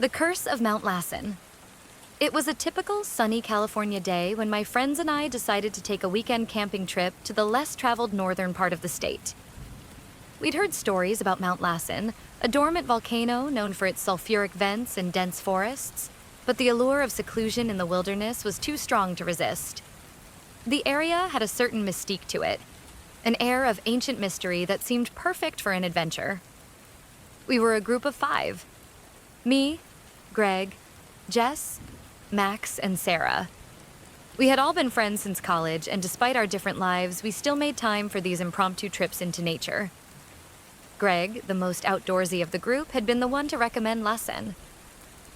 The Curse of Mount Lassen. It was a typical sunny California day when my friends and I decided to take a weekend camping trip to the less traveled northern part of the state. We'd heard stories about Mount Lassen, a dormant volcano known for its sulfuric vents and dense forests, but the allure of seclusion in the wilderness was too strong to resist. The area had a certain mystique to it, an air of ancient mystery that seemed perfect for an adventure. We were a group of 5. Me, Greg, Jess, Max, and Sarah. We had all been friends since college, and despite our different lives, we still made time for these impromptu trips into nature. Greg, the most outdoorsy of the group, had been the one to recommend Lassen.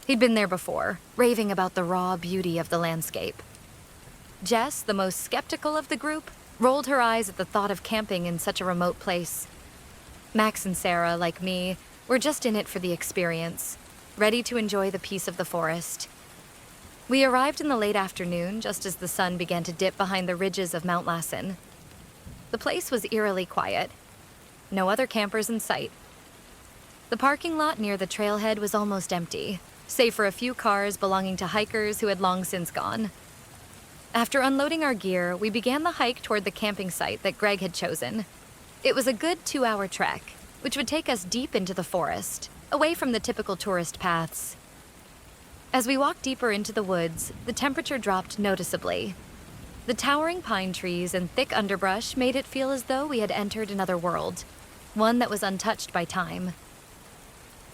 He'd been there before, raving about the raw beauty of the landscape. Jess, the most skeptical of the group, rolled her eyes at the thought of camping in such a remote place. Max and Sarah, like me, were just in it for the experience, ready to enjoy the peace of the forest. We arrived in the late afternoon, just as the sun began to dip behind the ridges of Mount Lassen. The place was eerily quiet. No other campers in sight. The parking lot near the trailhead was almost empty, save for a few cars belonging to hikers who had long since gone. After unloading our gear, we began the hike toward the camping site that Greg had chosen. It was a good 2-hour trek, which would take us deep into the forest, away from the typical tourist paths. As we walked deeper into the woods, the temperature dropped noticeably. The towering pine trees and thick underbrush made it feel as though we had entered another world, one that was untouched by time.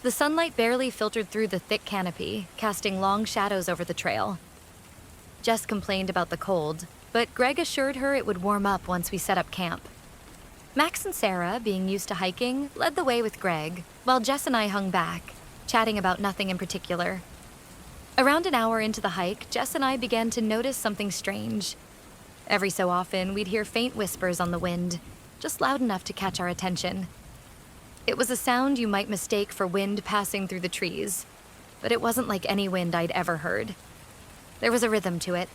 The sunlight barely filtered through the thick canopy, casting long shadows over the trail. Jess complained about the cold, but Greg assured her it would warm up once we set up camp. Max and Sarah, being used to hiking, led the way with Greg, while Jess and I hung back, chatting about nothing in particular. Around an hour into the hike, Jess and I began to notice something strange. Every so often, we'd hear faint whispers on the wind, just loud enough to catch our attention. It was a sound you might mistake for wind passing through the trees, but it wasn't like any wind I'd ever heard. There was a rhythm to it,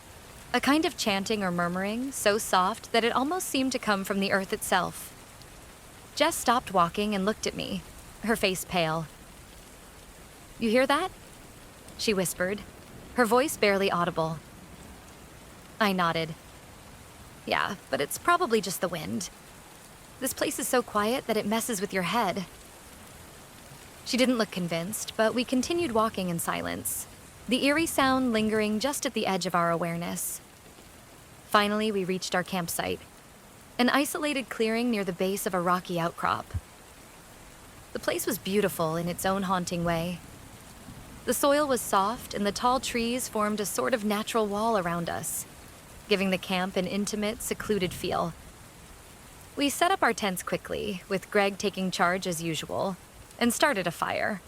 a kind of chanting or murmuring, so soft that it almost seemed to come from the earth itself. Jess stopped walking and looked at me, her face pale. "You hear that?" she whispered, her voice barely audible. I nodded. "Yeah, but it's probably just the wind. This place is so quiet that it messes with your head." She didn't look convinced, but we continued walking in silence, the eerie sound lingering just at the edge of our awareness. Finally, we reached our campsite, an isolated clearing near the base of a rocky outcrop. The place was beautiful in its own haunting way. The soil was soft, and the tall trees formed a sort of natural wall around us, giving the camp an intimate, secluded feel. We set up our tents quickly, with Greg taking charge as usual, and started a fire.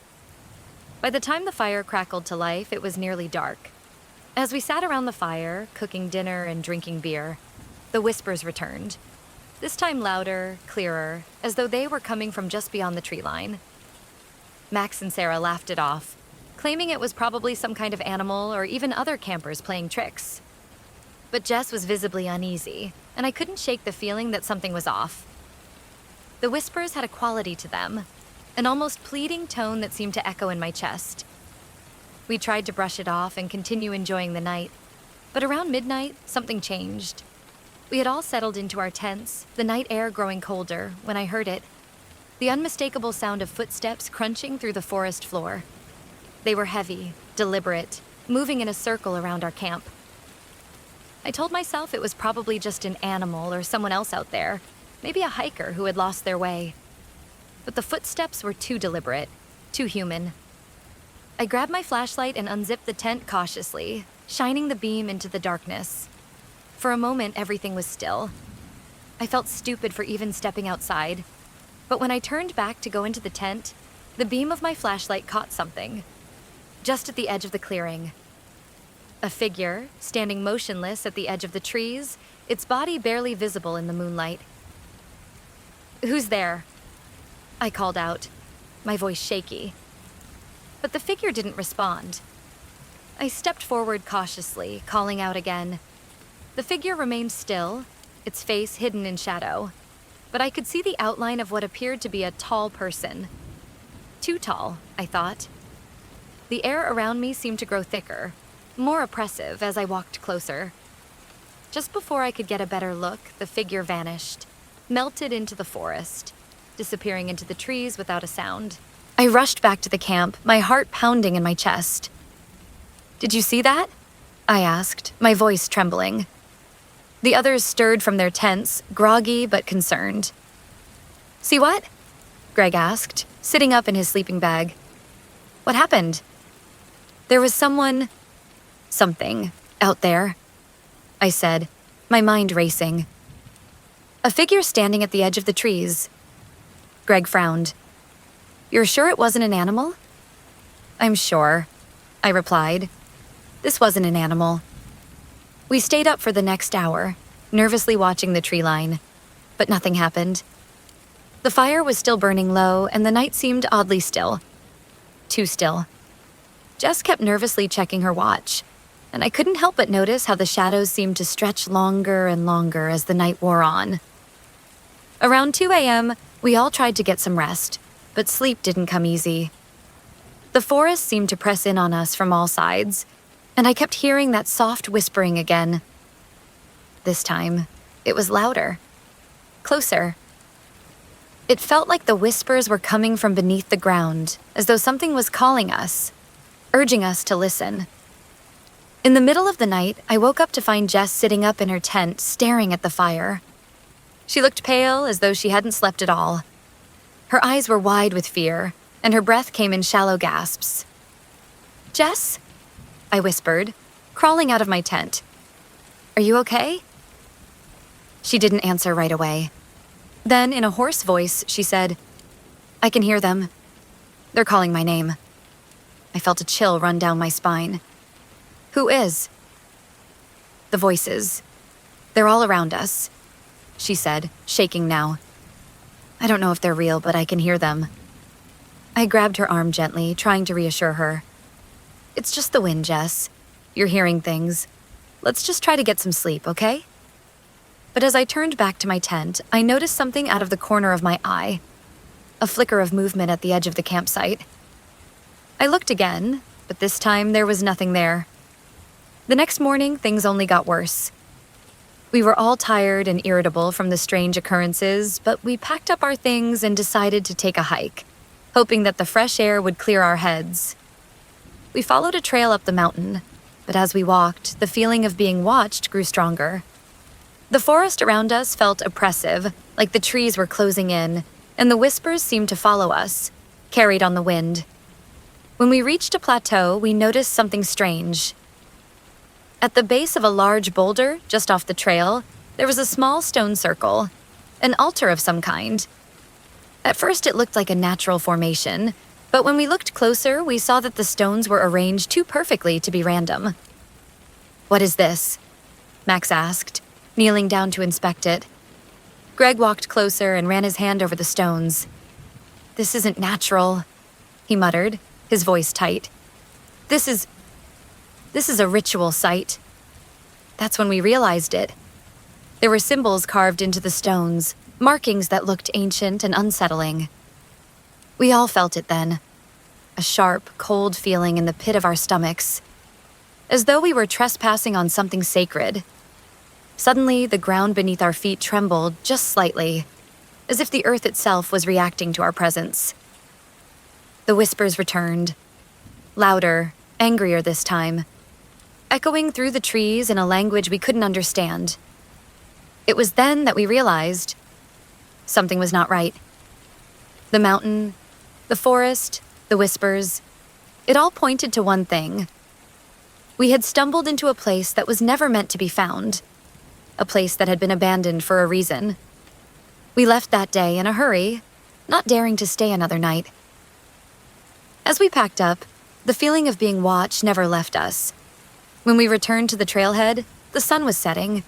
By the time the fire crackled to life, it was nearly dark. As we sat around the fire, cooking dinner and drinking beer, the whispers returned. This time louder, clearer, as though they were coming from just beyond the tree line. Max and Sarah laughed it off, claiming it was probably some kind of animal or even other campers playing tricks. But Jess was visibly uneasy, and I couldn't shake the feeling that something was off. The whispers had a quality to them, an almost pleading tone that seemed to echo in my chest. We tried to brush it off and continue enjoying the night, but around midnight, something changed. We had all settled into our tents, the night air growing colder, when I heard it. The unmistakable sound of footsteps crunching through the forest floor. They were heavy, deliberate, moving in a circle around our camp. I told myself it was probably just an animal or someone else out there, maybe a hiker who had lost their way. But the footsteps were too deliberate, too human. I grabbed my flashlight and unzipped the tent cautiously, shining the beam into the darkness. For a moment, everything was still. I felt stupid for even stepping outside, but when I turned back to go into the tent, the beam of my flashlight caught something, just at the edge of the clearing. A figure, standing motionless at the edge of the trees, its body barely visible in the moonlight. "Who's there?" I called out, my voice shaky. But the figure didn't respond. I stepped forward cautiously, calling out again. The figure remained still, its face hidden in shadow, but I could see the outline of what appeared to be a tall person. Too tall, I thought. The air around me seemed to grow thicker, more oppressive as I walked closer. Just before I could get a better look, the figure vanished, melted into the forest, disappearing into the trees without a sound. I rushed back to the camp, my heart pounding in my chest. "Did you see that?" I asked, my voice trembling. The others stirred from their tents, groggy but concerned. "See what?" Greg asked, sitting up in his sleeping bag. "What happened?" "There was something, out there," I said, my mind racing. "A figure standing at the edge of the trees." Greg frowned. "You're sure it wasn't an animal?" "I'm sure," I replied. This wasn't an animal. We stayed up for the next hour, nervously watching the tree line, but nothing happened. The fire was still burning low, and the night seemed oddly still. Too still. Jess kept nervously checking her watch, and I couldn't help but notice how the shadows seemed to stretch longer and longer as the night wore on. Around 2 a.m., we all tried to get some rest, but sleep didn't come easy. The forest seemed to press in on us from all sides, and I kept hearing that soft whispering again. This time, it was louder. Closer. It felt like the whispers were coming from beneath the ground, as though something was calling us, urging us to listen. In the middle of the night, I woke up to find Jess sitting up in her tent, staring at the fire. She looked pale, as though she hadn't slept at all. Her eyes were wide with fear, and her breath came in shallow gasps. "Jess?" I whispered, crawling out of my tent. "Are you okay?" She didn't answer right away. Then, in a hoarse voice, she said, "I can hear them. They're calling my name." I felt a chill run down my spine. "Who is?" "The voices. They're all around us," she said, shaking now. "I don't know if they're real, but I can hear them." I grabbed her arm gently, trying to reassure her. "It's just the wind, Jess. You're hearing things. Let's just try to get some sleep, okay?" But as I turned back to my tent, I noticed something out of the corner of my eye. A flicker of movement at the edge of the campsite. I looked again, but this time there was nothing there. The next morning, things only got worse. We were all tired and irritable from the strange occurrences, but we packed up our things and decided to take a hike, hoping that the fresh air would clear our heads. We followed a trail up the mountain, but as we walked, the feeling of being watched grew stronger. The forest around us felt oppressive, like the trees were closing in, and the whispers seemed to follow us, carried on the wind. When we reached a plateau, we noticed something strange. At the base of a large boulder, just off the trail, there was a small stone circle, an altar of some kind. At first it looked like a natural formation, but when we looked closer, we saw that the stones were arranged too perfectly to be random. "What is this?" Max asked, kneeling down to inspect it. Greg walked closer and ran his hand over the stones. "This isn't natural," he muttered, his voice tight. This is a ritual site." That's when we realized it. There were symbols carved into the stones, markings that looked ancient and unsettling. We all felt it then, a sharp, cold feeling in the pit of our stomachs, as though we were trespassing on something sacred. Suddenly, the ground beneath our feet trembled just slightly, as if the earth itself was reacting to our presence. The whispers returned, louder, angrier this time, echoing through the trees in a language we couldn't understand. It was then that we realized something was not right. The mountain, the forest, the whispers, it all pointed to one thing. We had stumbled into a place that was never meant to be found, a place that had been abandoned for a reason. We left that day in a hurry, not daring to stay another night. As we packed up, the feeling of being watched never left us. When we returned to the trailhead, the sun was setting,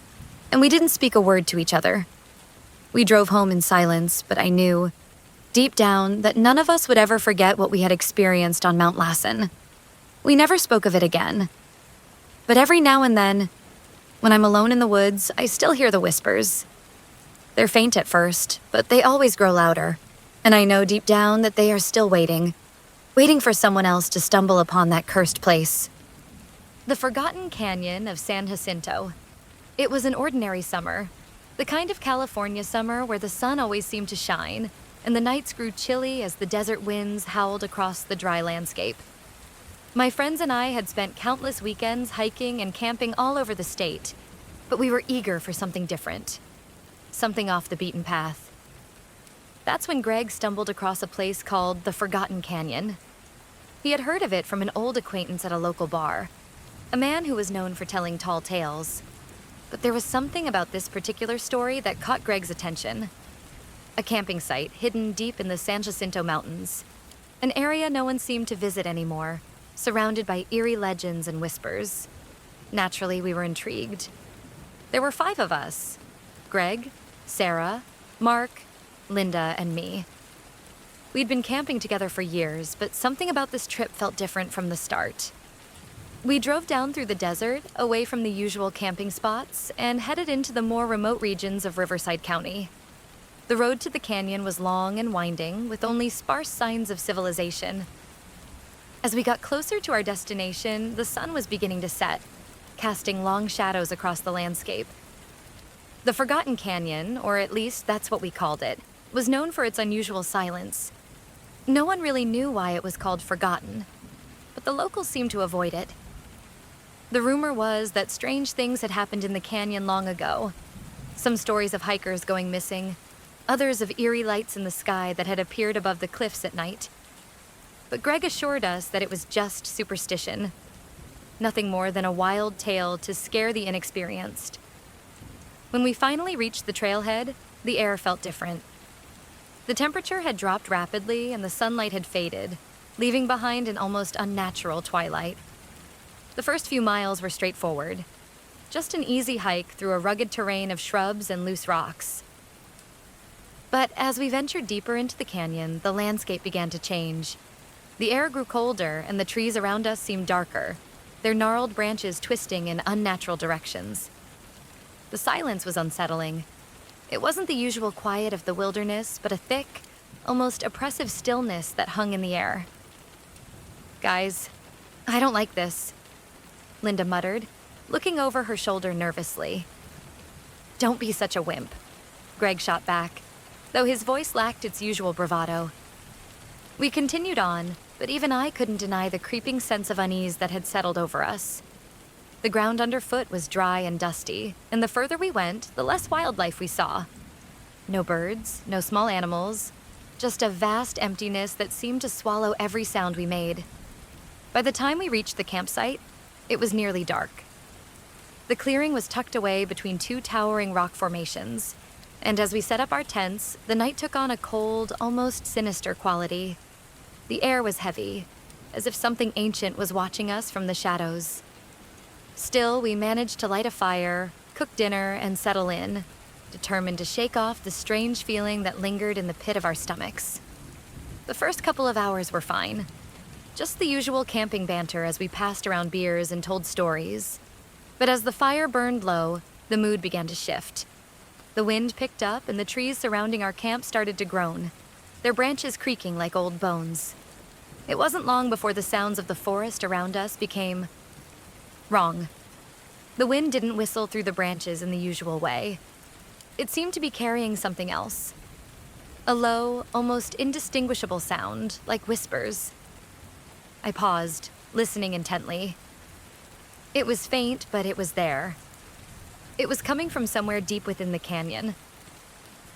and we didn't speak a word to each other. We drove home in silence, but I knew, deep down, that none of us would ever forget what we had experienced on Mount Lassen. We never spoke of it again. But every now and then, when I'm alone in the woods, I still hear the whispers. They're faint at first, but they always grow louder, and I know deep down that they are still waiting waiting for someone else to stumble upon that cursed place. The Forgotten Canyon of San Jacinto. It was an ordinary summer, the kind of California summer where the sun always seemed to shine, and the nights grew chilly as the desert winds howled across the dry landscape. My friends and I had spent countless weekends hiking and camping all over the state, but we were eager for something different, something off the beaten path. That's when Greg stumbled across a place called the Forgotten Canyon. He had heard of it from an old acquaintance at a local bar, a man who was known for telling tall tales. But there was something about this particular story that caught Greg's attention. A camping site hidden deep in the San Jacinto Mountains, an area no one seemed to visit anymore, surrounded by eerie legends and whispers. Naturally, we were intrigued. There were 5 of us: Greg, Sarah, Mark, Linda, and me. We'd been camping together for years, but something about this trip felt different from the start. We drove down through the desert, away from the usual camping spots, and headed into the more remote regions of Riverside County. The road to the canyon was long and winding, with only sparse signs of civilization. As we got closer to our destination, the sun was beginning to set, casting long shadows across the landscape. The Forgotten Canyon, or at least that's what we called it, was known for its unusual silence. No one really knew why it was called Forgotten, but the locals seemed to avoid it. The rumor was that strange things had happened in the canyon long ago. Some stories of hikers going missing, others of eerie lights in the sky that had appeared above the cliffs at night. But Greg assured us that it was just superstition. Nothing more than a wild tale to scare the inexperienced. When we finally reached the trailhead, the air felt different. The temperature had dropped rapidly and the sunlight had faded, leaving behind an almost unnatural twilight. The first few miles were straightforward, just an easy hike through a rugged terrain of shrubs and loose rocks. But as we ventured deeper into the canyon, the landscape began to change. The air grew colder and the trees around us seemed darker, their gnarled branches twisting in unnatural directions. The silence was unsettling. It wasn't the usual quiet of the wilderness, but a thick, almost oppressive stillness that hung in the air. "Guys, I don't like this," Linda muttered, looking over her shoulder nervously. "Don't be such a wimp," Greg shot back, though his voice lacked its usual bravado. We continued on, but even I couldn't deny the creeping sense of unease that had settled over us. The ground underfoot was dry and dusty, and the further we went, the less wildlife we saw. No birds, no small animals, just a vast emptiness that seemed to swallow every sound we made. By the time we reached the campsite, it was nearly dark. The clearing was tucked away between 2 towering rock formations, and as we set up our tents, the night took on a cold, almost sinister quality. The air was heavy, as if something ancient was watching us from the shadows. Still, we managed to light a fire, cook dinner, and settle in, determined to shake off the strange feeling that lingered in the pit of our stomachs. The first couple of hours were fine. Just the usual camping banter as we passed around beers and told stories. But as the fire burned low, the mood began to shift. The wind picked up and the trees surrounding our camp started to groan, their branches creaking like old bones. It wasn't long before the sounds of the forest around us became wrong. The wind didn't whistle through the branches in the usual way. It seemed to be carrying something else. A low, almost indistinguishable sound, like whispers. I paused, listening intently. It was faint, but it was there. It was coming from somewhere deep within the canyon.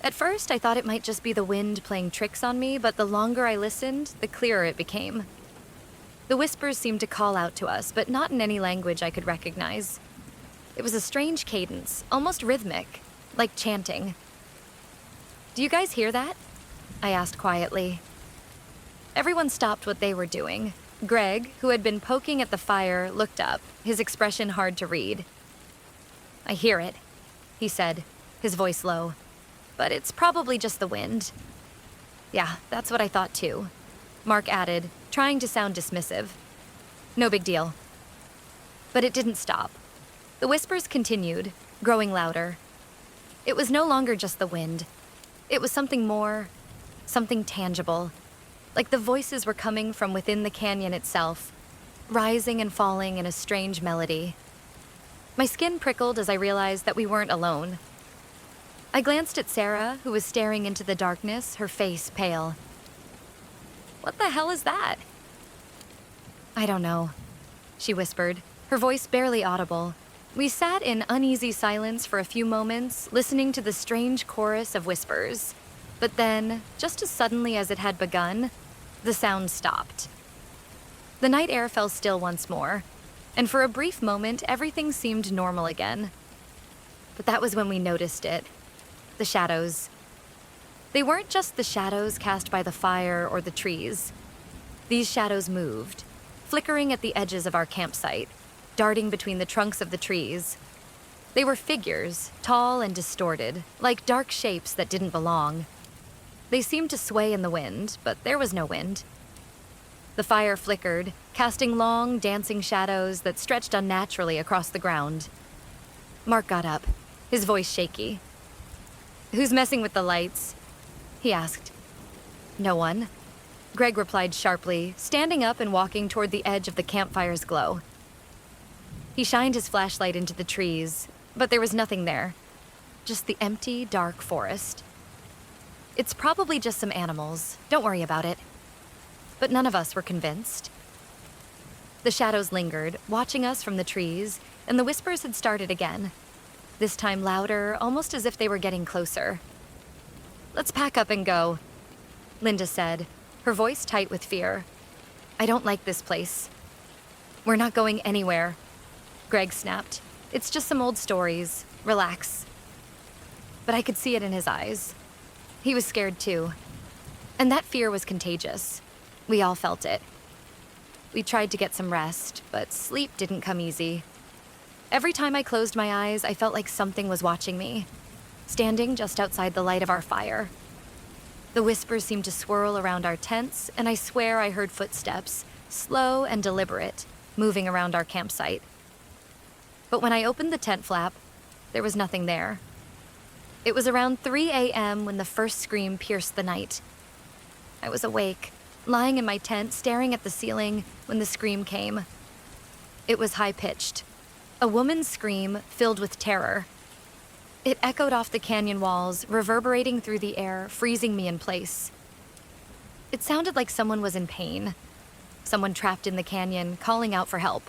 At first, I thought it might just be the wind playing tricks on me, but the longer I listened, the clearer it became. The whispers seemed to call out to us, but not in any language I could recognize. It was a strange cadence, almost rhythmic, like chanting. "Do you guys hear that?" I asked quietly. Everyone stopped what they were doing. Greg, who had been poking at the fire, looked up, his expression hard to read. "I hear it," he said, his voice low. "But it's probably just the wind." "Yeah, that's what I thought too," Mark added, trying to sound dismissive. "No big deal." But it didn't stop. The whispers continued, growing louder. It was no longer just the wind. It was something more, something tangible. like the voices were coming from within the canyon itself, rising and falling in a strange melody. My skin prickled as I realized that we weren't alone. I glanced at Sarah, who was staring into the darkness, her face pale. "What the hell is that?" "I don't know," she whispered, her voice barely audible. We sat in uneasy silence for a few moments, listening to the strange chorus of whispers. But then, just as suddenly as it had begun, the sound stopped. The night air fell still once more, and for a brief moment, everything seemed normal again. But that was when we noticed it. The shadows. They weren't just the shadows cast by the fire or the trees. These shadows moved, flickering at the edges of our campsite, darting between the trunks of the trees. They were figures, tall and distorted, like dark shapes that didn't belong. They seemed to sway in the wind, but there was no wind. The fire flickered, casting long, dancing shadows that stretched unnaturally across the ground. Mark got up, his voice shaky. "Who's messing with the lights?" he asked. "No one," Greg replied sharply, standing up and walking toward the edge of the campfire's glow. He shined his flashlight into the trees, but there was nothing there. Just the empty, dark forest. "It's probably just some animals. Don't worry about it." But none of us were convinced. The shadows lingered, watching us from the trees, and the whispers had started again. This time louder, almost as if they were getting closer. "Let's pack up and go," Linda said, her voice tight with fear. "I don't like this place." "We're not going anywhere," Greg snapped. "It's just some old stories. Relax." But I could see it in his eyes. He was scared too. And that fear was contagious. We all felt it. We tried to get some rest, but sleep didn't come easy. Every time I closed my eyes, I felt like something was watching me, standing just outside the light of our fire. The whispers seemed to swirl around our tents, and I swear I heard footsteps, slow and deliberate, moving around our campsite. But when I opened the tent flap, there was nothing there. It was around 3 a.m. when the first scream pierced the night. I was awake, lying in my tent, staring at the ceiling when the scream came. It was high-pitched, a woman's scream filled with terror. It echoed off the canyon walls, reverberating through the air, freezing me in place. It sounded like someone was in pain, someone trapped in the canyon, calling out for help.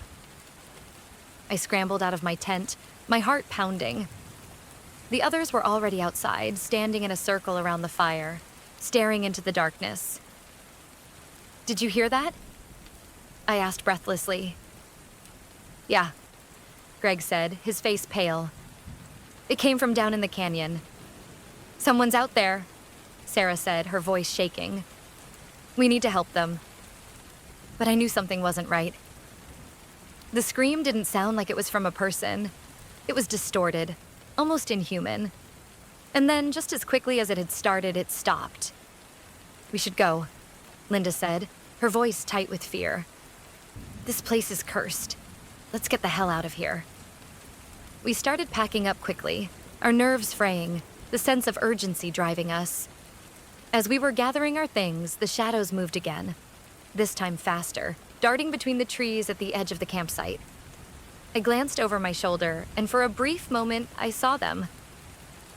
I scrambled out of my tent, my heart pounding. The others were already outside, standing in a circle around the fire, staring into the darkness. "Did you hear that?" I asked breathlessly. "Yeah," Greg said, his face pale. "It came from down in the canyon." "Someone's out there," Sarah said, her voice shaking. "We need to help them." But I knew something wasn't right. The scream didn't sound like it was from a person. It was distorted, almost inhuman. And then, just as quickly as it had started, it stopped. "We should go," Linda said, her voice tight with fear. "This place is cursed. Let's get the hell out of here." We started packing up quickly, our nerves fraying, the sense of urgency driving us. As we were gathering our things, the shadows moved again, this time faster, darting between the trees at the edge of the campsite. I glanced over my shoulder, and for a brief moment, I saw them.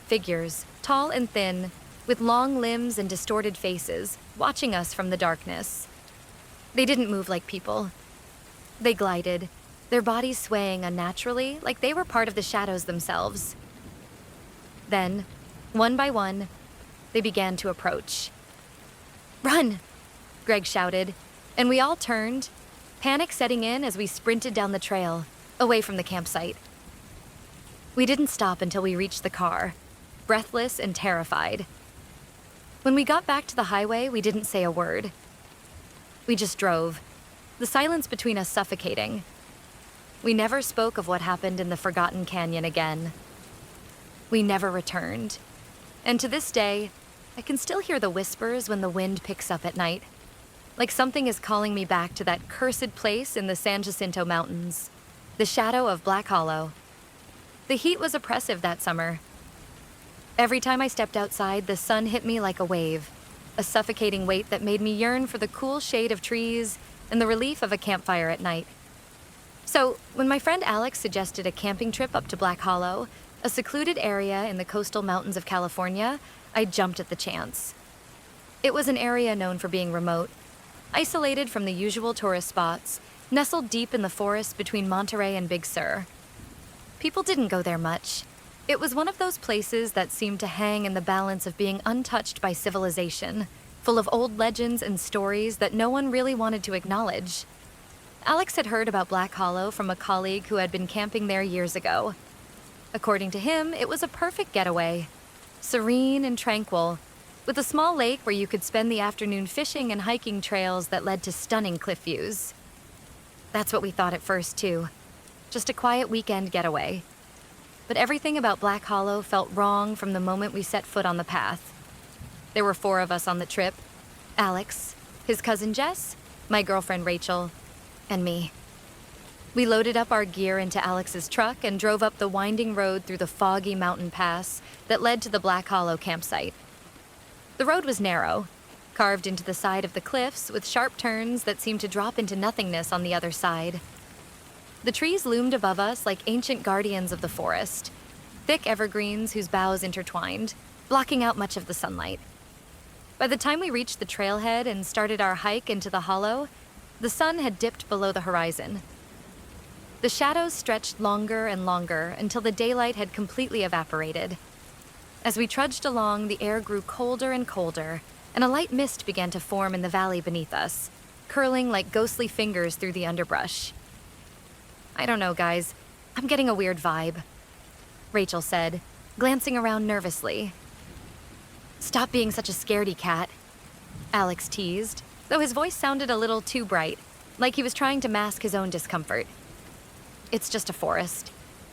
Figures, tall and thin, with long limbs and distorted faces, watching us from the darkness. They didn't move like people. They glided, their bodies swaying unnaturally, like they were part of the shadows themselves. Then, one by one, they began to approach. "Run!" Greg shouted, and we all turned, panic setting in as we sprinted down the trail, away from the campsite. We didn't stop until we reached the car, breathless and terrified. When we got back to the highway, we didn't say a word. We just drove, the silence between us suffocating. We never spoke of what happened in the Forgotten Canyon again. We never returned. And to this day, I can still hear the whispers when the wind picks up at night, like something is calling me back to that cursed place in the San Jacinto Mountains, the shadow of Black Hollow. The heat was oppressive that summer. Every time I stepped outside, the sun hit me like a wave, a suffocating weight that made me yearn for the cool shade of trees and the relief of a campfire at night. So, when my friend Alex suggested a camping trip up to Black Hollow, a secluded area in the coastal mountains of California, I jumped at the chance. It was an area known for being remote, isolated from the usual tourist spots, nestled deep in the forest between Monterey and Big Sur. People didn't go there much. It was one of those places that seemed to hang in the balance of being untouched by civilization, full of old legends and stories that no one really wanted to acknowledge. Alex had heard about Black Hollow from a colleague who had been camping there years ago. According to him, it was a perfect getaway. Serene and tranquil, with a small lake where you could spend the afternoon fishing and hiking trails that led to stunning cliff views. That's what we thought at first, too. Just a quiet weekend getaway. But everything about Black Hollow felt wrong from the moment we set foot on the path. There were 4 of us on the trip: Alex, his cousin Jess, my girlfriend Rachel, and me. We loaded up our gear into Alex's truck and drove up the winding road through the foggy mountain pass that led to the Black Hollow campsite. The road was narrow, carved into the side of the cliffs with sharp turns that seemed to drop into nothingness on the other side. The trees loomed above us like ancient guardians of the forest, thick evergreens whose boughs intertwined, blocking out much of the sunlight. By the time we reached the trailhead and started our hike into the hollow, the sun had dipped below the horizon. The shadows stretched longer and longer until the daylight had completely evaporated. As we trudged along, the air grew colder and colder, and a light mist began to form in the valley beneath us, curling like ghostly fingers through the underbrush. "I don't know, guys. I'm getting a weird vibe," Rachel said, glancing around nervously. "Stop being such a scaredy cat," Alex teased, though his voice sounded a little too bright, like he was trying to mask his own discomfort. "It's just a forest.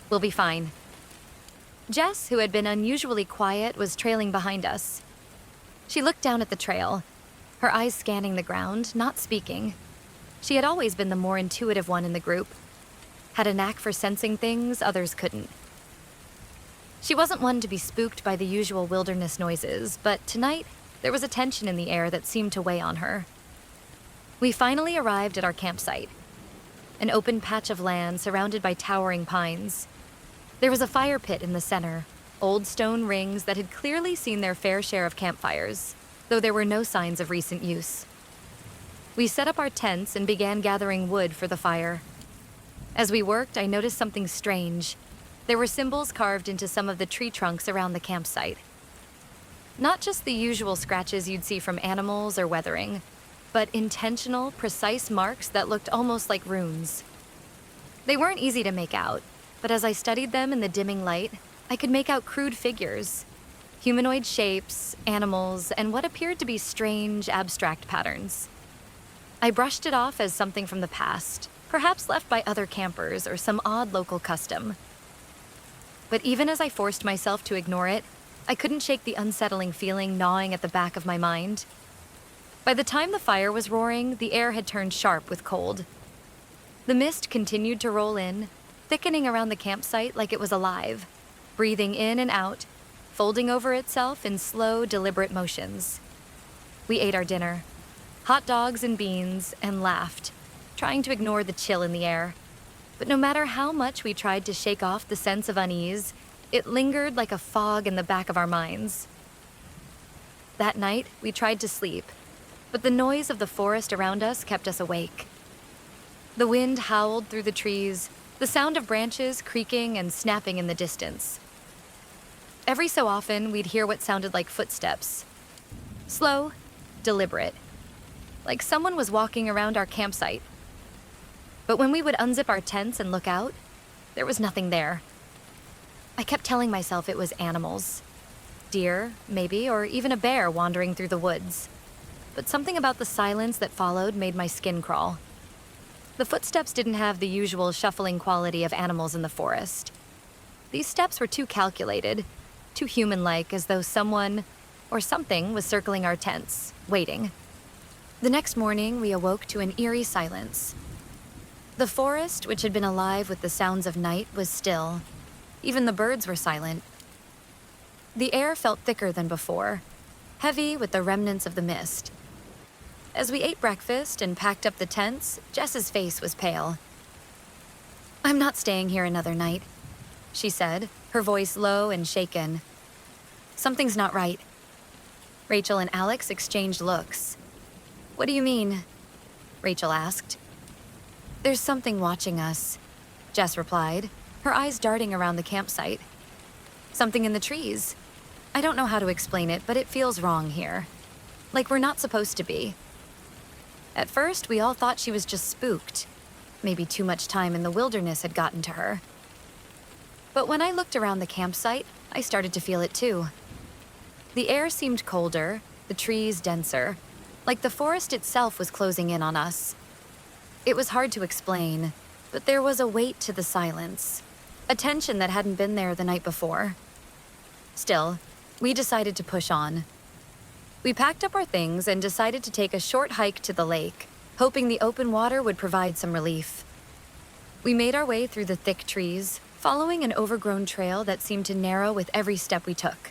We'll be fine." Jess, who had been unusually quiet, was trailing behind us. She looked down at the trail, her eyes scanning the ground, not speaking. She had always been the more intuitive one in the group, had a knack for sensing things others couldn't. She wasn't one to be spooked by the usual wilderness noises, but tonight there was a tension in the air that seemed to weigh on her. We finally arrived at our campsite, an open patch of land surrounded by towering pines. There was a fire pit in the center, old stone rings that had clearly seen their fair share of campfires, though there were no signs of recent use. We set up our tents and began gathering wood for the fire. As we worked, I noticed something strange. There were symbols carved into some of the tree trunks around the campsite. Not just the usual scratches you'd see from animals or weathering, but intentional, precise marks that looked almost like runes. They weren't easy to make out, but as I studied them in the dimming light, I could make out crude figures, humanoid shapes, animals, and what appeared to be strange, abstract patterns. I brushed it off as something from the past, perhaps left by other campers or some odd local custom. But even as I forced myself to ignore it, I couldn't shake the unsettling feeling gnawing at the back of my mind. By the time the fire was roaring, the air had turned sharp with cold. The mist continued to roll in, thickening around the campsite like it was alive, breathing in and out, folding over itself in slow, deliberate motions. We ate our dinner, hot dogs and beans, and laughed, trying to ignore the chill in the air. But no matter how much we tried to shake off the sense of unease, it lingered like a fog in the back of our minds. That night, we tried to sleep, but the noise of the forest around us kept us awake. The wind howled through the trees, the sound of branches creaking and snapping in the distance. Every so often, we'd hear what sounded like footsteps. Slow, deliberate, like someone was walking around our campsite. But when we would unzip our tents and look out, there was nothing there. I kept telling myself it was animals. Deer, maybe, or even a bear wandering through the woods. But something about the silence that followed made my skin crawl. The footsteps didn't have the usual shuffling quality of animals in the forest. These steps were too calculated, too human-like, as though someone or something was circling our tents, waiting. The next morning, we awoke to an eerie silence. The forest, which had been alive with the sounds of night, was still. Even the birds were silent. The air felt thicker than before, heavy with the remnants of the mist. As we ate breakfast and packed up the tents, Jess's face was pale. "I'm not staying here another night," she said, her voice low and shaken. "Something's not right." Rachel and Alex exchanged looks. "What do you mean?" Rachel asked. "There's something watching us," Jess replied, her eyes darting around the campsite. "Something in the trees. I don't know how to explain it, but it feels wrong here. Like we're not supposed to be." At first, we all thought she was just spooked. Maybe too much time in the wilderness had gotten to her. But when I looked around the campsite, I started to feel it too. The air seemed colder, the trees denser, like the forest itself was closing in on us. It was hard to explain, but there was a weight to the silence, a tension that hadn't been there the night before. Still, we decided to push on. We packed up our things and decided to take a short hike to the lake, hoping the open water would provide some relief. We made our way through the thick trees, following an overgrown trail that seemed to narrow with every step we took.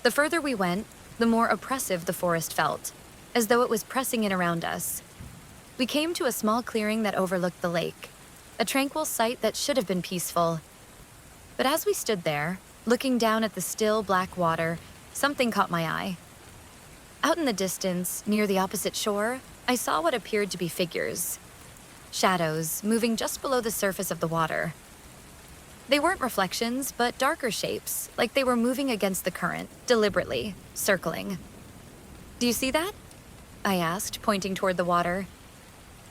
The further we went, the more oppressive the forest felt, as though it was pressing in around us. We came to a small clearing that overlooked the lake, a tranquil sight that should have been peaceful. But as we stood there, looking down at the still black water, something caught my eye. Out in the distance, near the opposite shore, I saw what appeared to be figures. Shadows moving just below the surface of the water. They weren't reflections, but darker shapes, like they were moving against the current, deliberately, circling. "Do you see that?" I asked, pointing toward the water.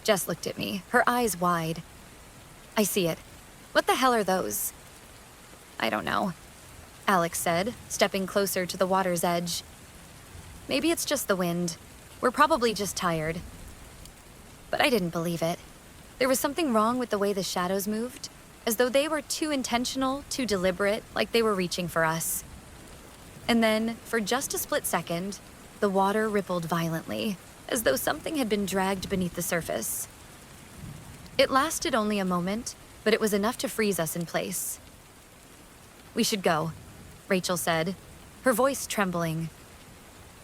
Jess looked at me, her eyes wide. "I see it. What the hell are those?" "I don't know," Alex said, stepping closer to the water's edge. "Maybe it's just the wind. We're probably just tired." But I didn't believe it. There was something wrong with the way the shadows moved, as though they were too intentional, too deliberate, like they were reaching for us. And then, for just a split second, the water rippled violently, as though something had been dragged beneath the surface. It lasted only a moment, but it was enough to freeze us in place. "We should go," Rachel said, her voice trembling.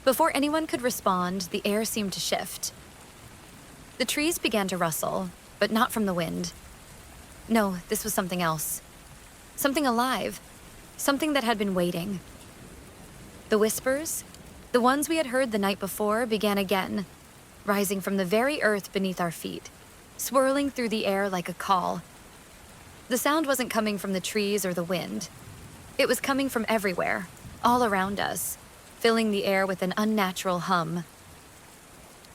Before anyone could respond, the air seemed to shift. The trees began to rustle, but not from the wind. No, this was something else. Something alive. Something that had been waiting. The whispers, the ones we had heard the night before, began again, rising from the very earth beneath our feet, swirling through the air like a call. The sound wasn't coming from the trees or the wind. It was coming from everywhere, all around us, filling the air with an unnatural hum.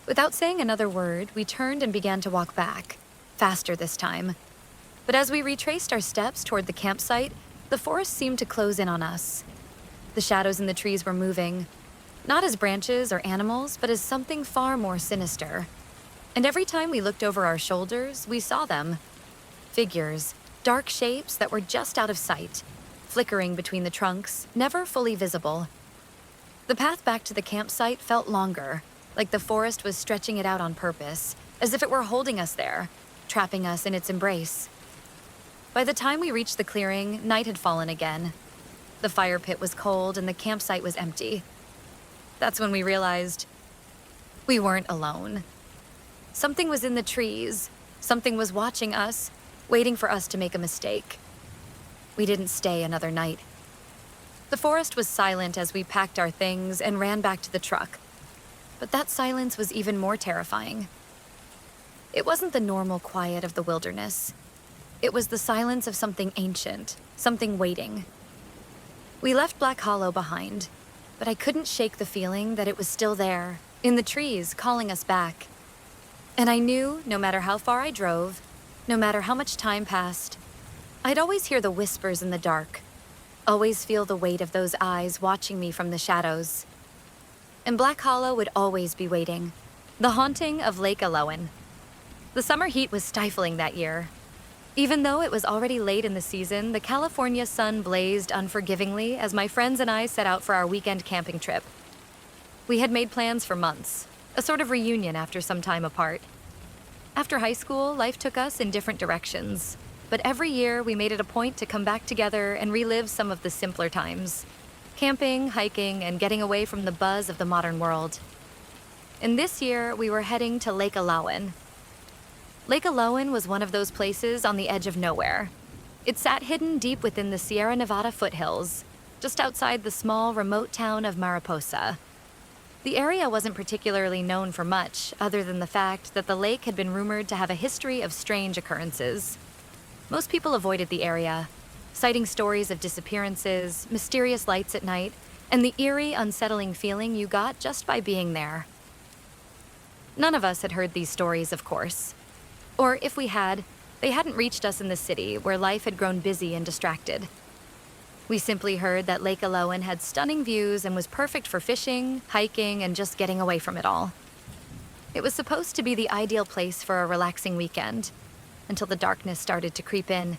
Without saying another word, we turned and began to walk back, faster this time. But as we retraced our steps toward the campsite, the forest seemed to close in on us. The shadows in the trees were moving, not as branches or animals, but as something far more sinister. And every time we looked over our shoulders, we saw them. Figures, dark shapes that were just out of sight, flickering between the trunks, never fully visible. The path back to the campsite felt longer, like the forest was stretching it out on purpose, as if it were holding us there, trapping us in its embrace. By the time we reached the clearing, night had fallen again. The fire pit was cold and the campsite was empty. That's when we realized we weren't alone. Something was in the trees. Something was watching us, waiting for us to make a mistake. We didn't stay another night. The forest was silent as we packed our things and ran back to the truck. But that silence was even more terrifying. It wasn't the normal quiet of the wilderness. It was the silence of something ancient, something waiting. We left Black Hollow behind, but I couldn't shake the feeling that it was still there, in the trees, calling us back. And I knew, no matter how far I drove, no matter how much time passed, I'd always hear the whispers in the dark, always feel the weight of those eyes watching me from the shadows. And Black Hollow would always be waiting, the haunting of Lake Alowan. The summer heat was stifling that year. Even though it was already late in the season, the California sun blazed unforgivingly as my friends and I set out for our weekend camping trip. We had made plans for months, a sort of reunion after some time apart. After high school, life took us in different directions, but every year we made it a point to come back together and relive some of the simpler times. camping, hiking, and getting away from the buzz of the modern world. And this year, we were heading to Lake Alawan. Lake Alawan was one of those places on the edge of nowhere. It sat hidden deep within the Sierra Nevada foothills, just outside the small, remote town of Mariposa. The area wasn't particularly known for much, other than the fact that the lake had been rumored to have a history of strange occurrences. Most people avoided the area, citing stories of disappearances, mysterious lights at night, and the eerie, unsettling feeling you got just by being there. None of us had heard these stories, of course. Or if we had, they hadn't reached us in the city, where life had grown busy and distracted. We simply heard that Lake Alawan had stunning views and was perfect for fishing, hiking, and just getting away from it all. It was supposed to be the ideal place for a relaxing weekend, until the darkness started to creep in.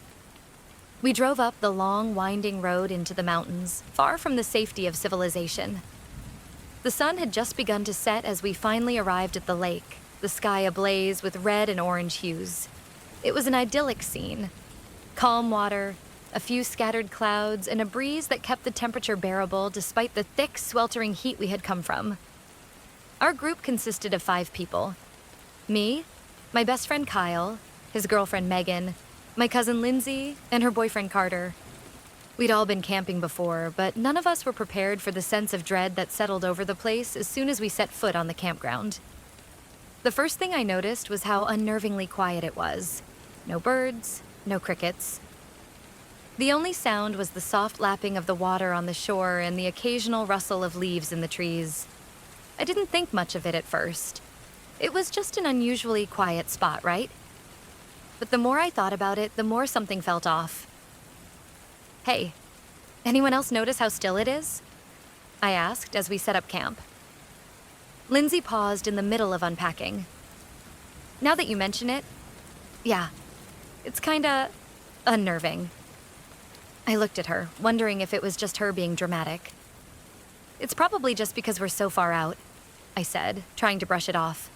We drove up the long, winding road into the mountains, far from the safety of civilization. The sun had just begun to set as we finally arrived at the lake, the sky ablaze with red and orange hues. It was an idyllic scene. Calm water, a few scattered clouds, and a breeze that kept the temperature bearable despite the thick, sweltering heat we had come from. Our group consisted of 5 people. Me, my best friend Kyle, his girlfriend Megan, my cousin Lindsay, and her boyfriend Carter. We'd all been camping before, but none of us were prepared for the sense of dread that settled over the place as soon as we set foot on the campground. The first thing I noticed was how unnervingly quiet it was. No birds, no crickets. The only sound was the soft lapping of the water on the shore and the occasional rustle of leaves in the trees. I didn't think much of it at first. It was just an unusually quiet spot, right? But the more I thought about it, the more something felt off. Hey, anyone else notice how still it is? I asked as we set up camp. Lindsay paused in the middle of unpacking. Now that you mention it, yeah, it's kinda unnerving. I looked at her, wondering if it was just her being dramatic. It's probably just because we're so far out, I said, trying to brush it off.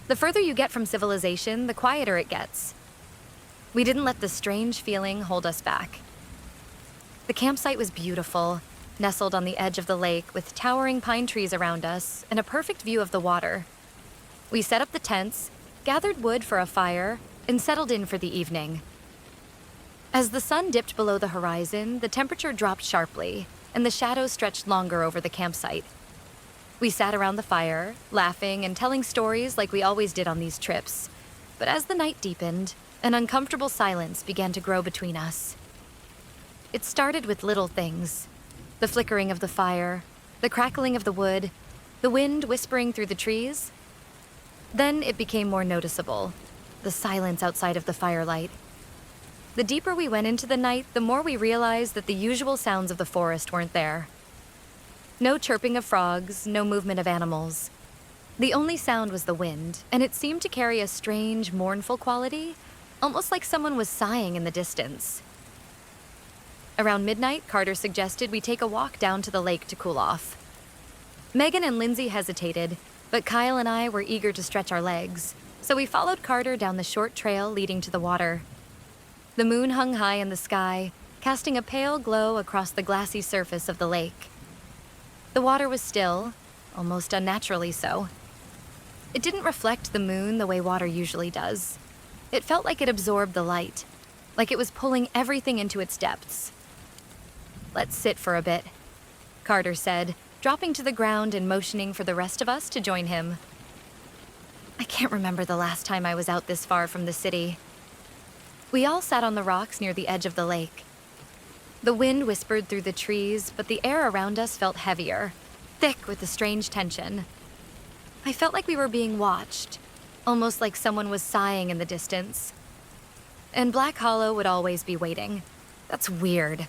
The further you get from civilization, the quieter it gets. We didn't let the strange feeling hold us back. The campsite was beautiful, nestled on the edge of the lake with towering pine trees around us and a perfect view of the water. We set up the tents, gathered wood for a fire, and settled in for the evening. As the sun dipped below the horizon, the temperature dropped sharply, and the shadows stretched longer over the campsite. We sat around the fire, laughing and telling stories like we always did on these trips. But as the night deepened, an uncomfortable silence began to grow between us. It started with little things. The flickering of the fire, the crackling of the wood, the wind whispering through the trees. Then it became more noticeable, the silence outside of the firelight. The deeper we went into the night, the more we realized that the usual sounds of the forest weren't there. No chirping of frogs, no movement of animals. The only sound was the wind, and it seemed to carry a strange, mournful quality, almost like someone was sighing in the distance. Around midnight, Carter suggested we take a walk down to the lake to cool off. Megan and Lindsay hesitated, but Kyle and I were eager to stretch our legs, so we followed Carter down the short trail leading to the water. The moon hung high in the sky, casting a pale glow across the glassy surface of the lake. The water was still, almost unnaturally so. It didn't reflect the moon the way water usually does. It felt like it absorbed the light, like it was pulling everything into its depths. "Let's sit for a bit," Carter said, dropping to the ground and motioning for the rest of us to join him. I can't remember the last time I was out this far from the city. We all sat on the rocks near the edge of the lake. The wind whispered through the trees, but the air around us felt heavier, thick with a strange tension. I felt like we were being watched, almost like someone was sighing in the distance. And Black Hollow would always be waiting. That's weird,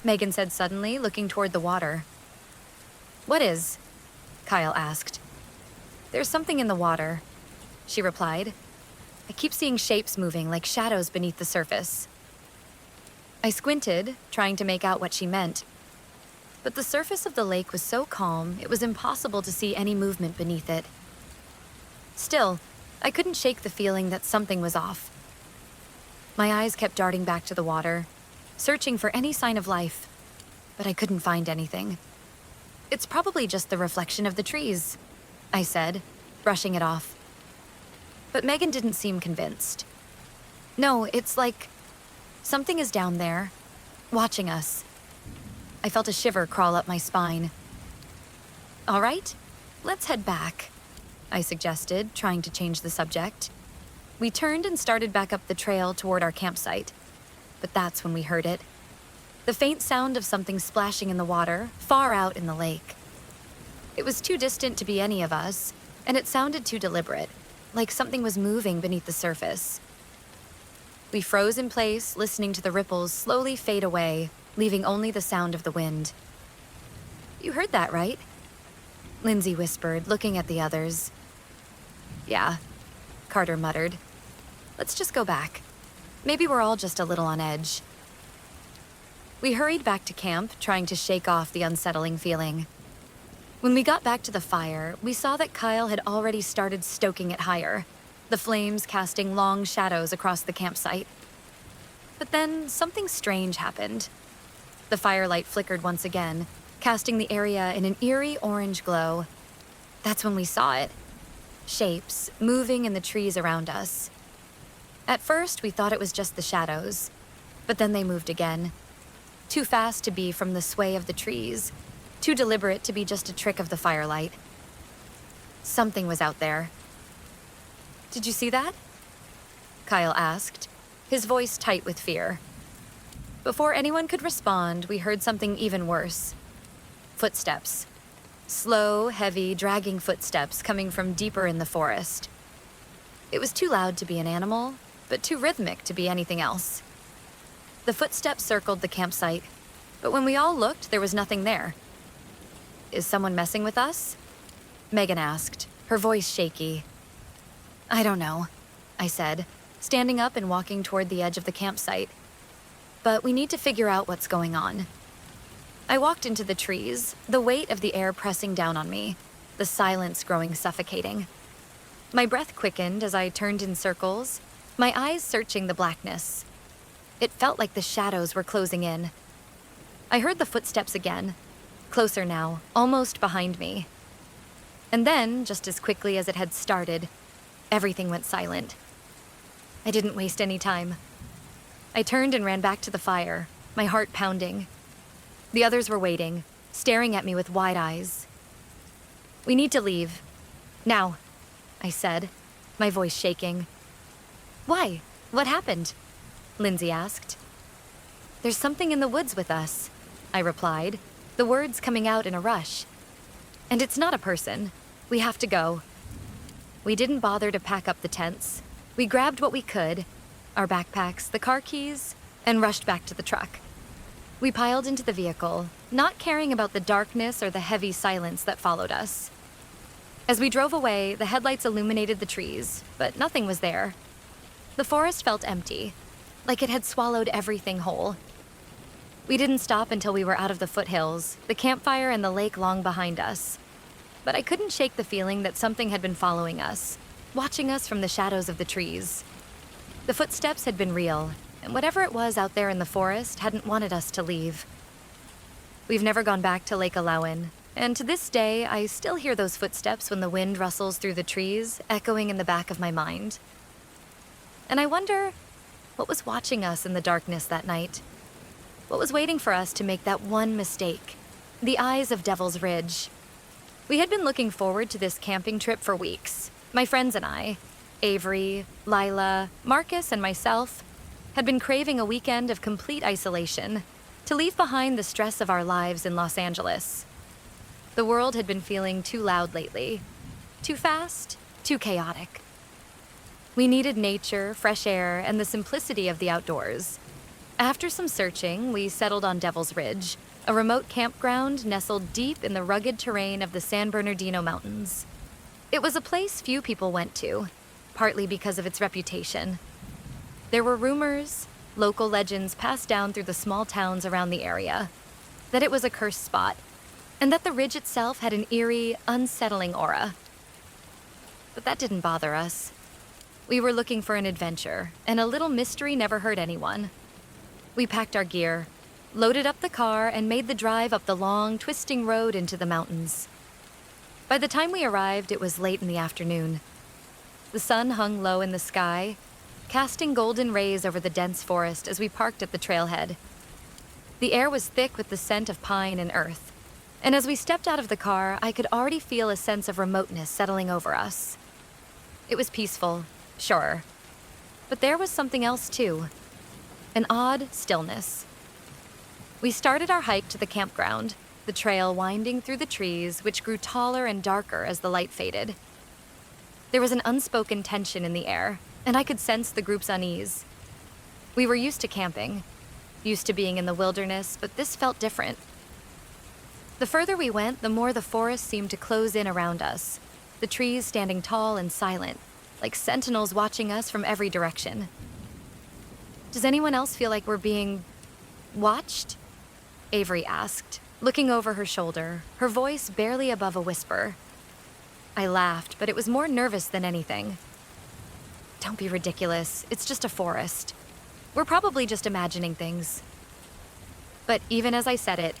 Megan said suddenly, looking toward the water. "What is?" Kyle asked. "There's something in the water," she replied. "I keep seeing shapes moving like shadows beneath the surface." I squinted, trying to make out what she meant. But the surface of the lake was so calm, it was impossible to see any movement beneath it. Still, I couldn't shake the feeling that something was off. My eyes kept darting back to the water, searching for any sign of life. but I couldn't find anything. It's probably just the reflection of the trees, I said, brushing it off. But Megan didn't seem convinced. No, it's like something is down there, watching us. I felt a shiver crawl up my spine. All right, let's head back, I suggested, trying to change the subject. We turned and started back up the trail toward our campsite. But that's when we heard it. The faint sound of something splashing in the water, far out in the lake. It was too distant to be any of us, and it sounded too deliberate, like something was moving beneath the surface. We froze in place, listening to the ripples slowly fade away, leaving only the sound of the wind. You heard that, right? Lindsay whispered, looking at the others. Yeah, Carter muttered. Let's just go back. Maybe we're all just a little on edge. We hurried back to camp, trying to shake off the unsettling feeling. When we got back to the fire, we saw that Kyle had already started stoking it higher, the flames casting long shadows across the campsite. But then something strange happened. The firelight flickered once again, casting the area in an eerie orange glow. That's when we saw it. Shapes moving in the trees around us. At first, we thought it was just the shadows, but then they moved again. Too fast to be from the sway of the trees, too deliberate to be just a trick of the firelight. Something was out there. Did you see that? Kyle asked, his voice tight with fear. Before anyone could respond, we heard something even worse. Footsteps. Slow, heavy, dragging footsteps coming from deeper in the forest. It was too loud to be an animal, but too rhythmic to be anything else. The footsteps circled the campsite, but when we all looked, there was nothing there. Is someone messing with us? Megan asked, her voice shaky. I don't know, I said, standing up and walking toward the edge of the campsite. But we need to figure out what's going on. I walked into the trees, the weight of the air pressing down on me, the silence growing suffocating. My breath quickened as I turned in circles, my eyes searching the blackness. It felt like the shadows were closing in. I heard the footsteps again, closer now, almost behind me. And then, just as quickly as it had started, everything went silent. I didn't waste any time. I turned and ran back to the fire, my heart pounding. The others were waiting, staring at me with wide eyes. We need to leave. Now, I said, my voice shaking. Why? What happened? Lindsay asked. There's something in the woods with us, I replied, the words coming out in a rush. And it's not a person. We have to go. We didn't bother to pack up the tents. We grabbed what we could, our backpacks, the car keys, and rushed back to the truck. We piled into the vehicle, not caring about the darkness or the heavy silence that followed us. As we drove away, the headlights illuminated the trees, but nothing was there. The forest felt empty, like it had swallowed everything whole. We didn't stop until we were out of the foothills, the campfire and the lake long behind us. But I couldn't shake the feeling that something had been following us, watching us from the shadows of the trees. The footsteps had been real, and whatever it was out there in the forest hadn't wanted us to leave. We've never gone back to Lake Alawan, and to this day, I still hear those footsteps when the wind rustles through the trees, echoing in the back of my mind. And I wonder, what was watching us in the darkness that night? What was waiting for us to make that one mistake? The eyes of Devil's Ridge. We had been looking forward to this camping trip for weeks. My friends and I, Avery, Lila, Marcus, and myself, had been craving a weekend of complete isolation, to leave behind the stress of our lives in Los Angeles. The world had been feeling too loud lately, too fast, too chaotic. We needed nature, fresh air, and the simplicity of the outdoors. After some searching, we settled on Devil's Ridge, a remote campground nestled deep in the rugged terrain of the San Bernardino Mountains. It was a place few people went to, partly because of its reputation. There were rumors, local legends passed down through the small towns around the area, that it was a cursed spot, and that the ridge itself had an eerie, unsettling aura. But that didn't bother us. We were looking for an adventure, and a little mystery never hurt anyone. We packed our gear, loaded up the car, and made the drive up the long, twisting road into the mountains. By the time we arrived, it was late in the afternoon. The sun hung low in the sky, casting golden rays over the dense forest as we parked at the trailhead. The air was thick with the scent of pine and earth, and as we stepped out of the car, I could already feel a sense of remoteness settling over us. It was peaceful, sure, but there was something else too, an odd stillness. We started our hike to the campground, the trail winding through the trees, which grew taller and darker as the light faded. There was an unspoken tension in the air, and I could sense the group's unease. We were used to camping, used to being in the wilderness, but this felt different. The further we went, the more the forest seemed to close in around us, the trees standing tall and silent, like sentinels watching us from every direction. Does anyone else feel like we're being watched? Avery asked, looking over her shoulder, her voice barely above a whisper. I laughed, but it was more nervous than anything. Don't be ridiculous. It's just a forest. We're probably just imagining things. But even as I said it,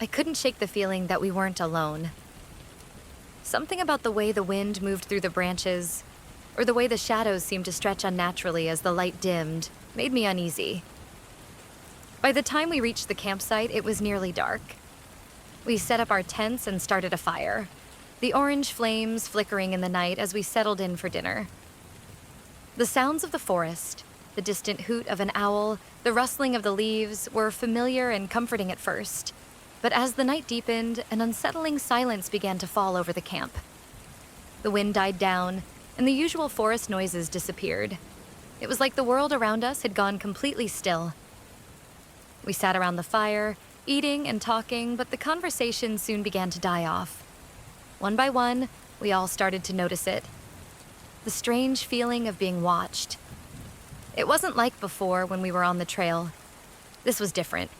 I couldn't shake the feeling that we weren't alone. Something about the way the wind moved through the branches, or the way the shadows seemed to stretch unnaturally as the light dimmed, made me uneasy. By the time we reached the campsite, it was nearly dark. We set up our tents and started a fire, the orange flames flickering in the night as we settled in for dinner. The sounds of the forest, the distant hoot of an owl, the rustling of the leaves were familiar and comforting at first, but as the night deepened, an unsettling silence began to fall over the camp. The wind died down, and the usual forest noises disappeared. It was like the world around us had gone completely still. We sat around the fire, eating and talking, but the conversation soon began to die off. One by one, we all started to notice it. The strange feeling of being watched. It wasn't like before when we were on the trail. This was different.